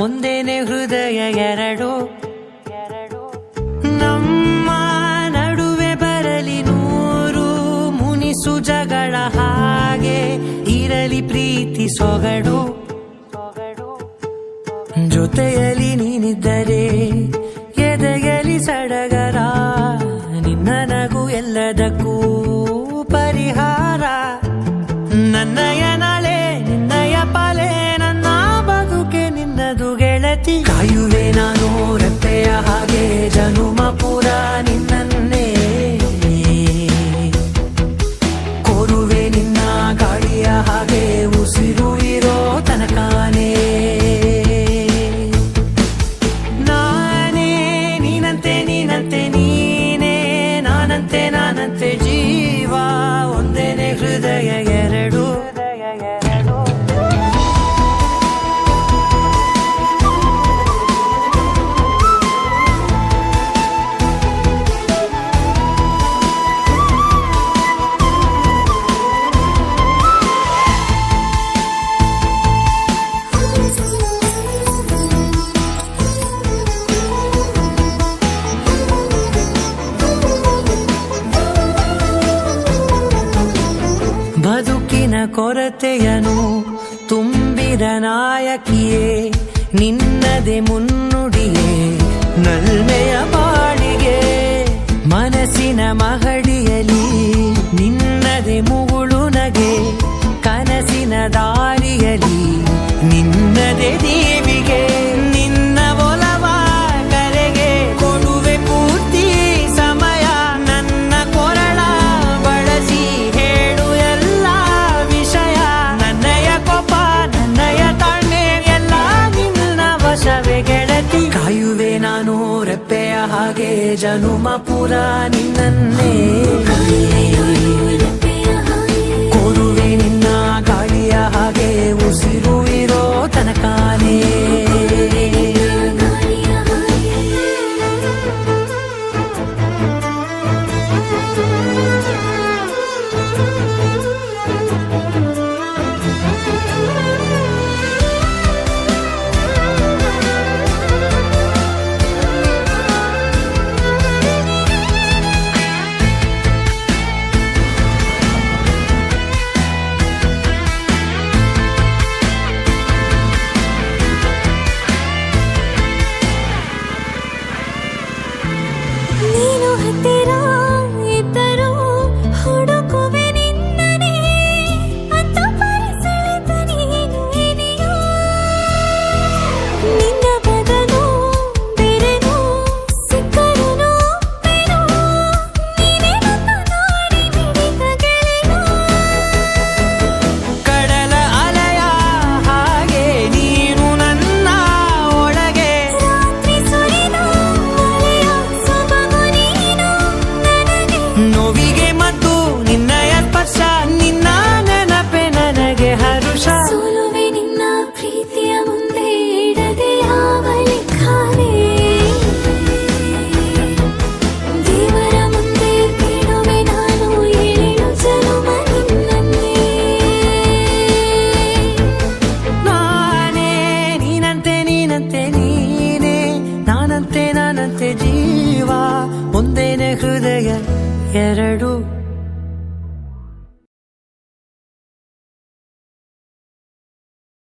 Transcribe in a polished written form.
ಒಂದೇನೆ ಹೃದಯ ಎರಡು. ನಮ್ಮ ನಡುವೆ ಬರಲಿ ನೂರು ಮುನಿಸು ಜಗಳ, ಹಾಗೆ ಇರಲಿ ಪ್ರೀತಿ ಸೊಗಡು. ಜೊತೆಯಲ್ಲಿ ನೀನಿದ್ದರೆ ಎದೆಯಲಿ ಸಡಗರ, ನಿನ್ನ ನಗು ಎಲ್ಲದಕ್ಕೂ ಪರಿಹಾರ. ನನ್ನಯ ನಾಳೆ ನಿನ್ನಯ ಪಾಲೆ, ನನ್ನ ಬದುಕೆ ನಿನ್ನದು ಗೆಳತಿ. ಕಾಯುವೆ ನಾನು ರೆಪ್ಪೆಯ ಹಾಗೆ ಜನುಮ ಪುರ ನಿನ್ನನ್ನೇ, ಕೋರುವೆ ನಿನ್ನ ಗಾಳಿಯ ಹಾಗೆ ಉಸಿರು ಇರೋ ತನಕಾನೇ. ನಾನಂತೆ ಜೀವ, ಒಂದೇನೆ ಹೃದಯ ಎರಡು. ಬದುಕಿನ ಕೊರತೆಯನು ತುಂಬಿದ ನಾಯಕಿಯೇ, ನಿನ್ನದೆ ಮುನ್ನುಡಿಯೇ ನಲ್ಮೆಯ ಬಾಳಿಗೆ. ಮನಸ್ಸಿನ ಮಹಡಿಯಲಿ ನಿನ್ನದೆ ಮುಗುಳು ನಗೆ, ಕನಸಿನ ದಾರಿಯಲಿ ನಿನ್ನದೆ ದೀವಿಗೆ. ನಿನ್ನ ಒಲವ ಕರೆಗೆ ಕೊಡುವೆ ಪೂರ್ತಿ ಸಮಯ, ನನ್ನ ಕೊರಳ ಬಳಸಿ ಹೇಳು ಎಲ್ಲ ವಿಷಯ. ನನ್ನಯ ಕೋಪ ನನ್ನಯ ತಾಳ್ಮೆ ಎಲ್ಲ ನಿನ್ನ ವಶವೇ ಗೆಳತಿ. ಕಾಯುವೆ ನಾನು ರೆಪ್ಪೆಯ ಹಾಗೆ ಜನುಮ ಪುರ ನಿನ್ನನ್ನೇ, ಕೋರುವೆ ನಿನ್ನ ಗಾಳಿಯ ಹಾಗೆ ಉಸಿರು ಇರೋ ತನಕಾನೇ. ನೀನು ಹತ್ತಿರ ಇದ್ದರೂ ಹುಡುಕುವೆ ನಿನ್ನನೇ, ಅಂತ ಪರಿಸೆಳೆತ ನೀನು ಇದೆಯೋ. ನಿನ್ನ ಬದಲು ಬೇರೆನೋ ಸಿಕ್ಕರೂ ಬೇನೋ, ನೀನೇ ನನ್ನ ನಾಡಿ ಮಿಡಿತ ಗೆಳೆಯೋ. ಕಡಲ ಅಲೆಯ ಹಾಗೆ ನೀನು ನನ್ನ ಒಳಗೆ, ರಾತ್ರಿ ಸುರಿದ ಮಳೆಯ ಸೊಬಗು ನೀನು ನನಗೆ. ನೋವಿಗೆ ಮದ್ದು ನಿನ್ನಯ ಸ್ಪರ್ಶ, ನಿನ್ನ ನೆನಪೆ ನನಗೆ ಹರುಷ. ಸೋಲುವೆ ನಿನ್ನ ಪ್ರೀತಿಯ ಮುಂದೆ ಇಡದೆ ಯಾವ ಲೆಕ್ಕನೇ, ದೇವರ ಮುಂದೆ ಬೇಡುವೆ ನಾನು ಏಳು ಜನುಮ ನಿನ್ನನ್ನೇ. ನಾನೇ ನೀನಂತೆ ನೀನೇ, ನಾನಂತೆ ಜೀವ, ಒಂದೇನೆ ಹೃದಯ ಎರಡು.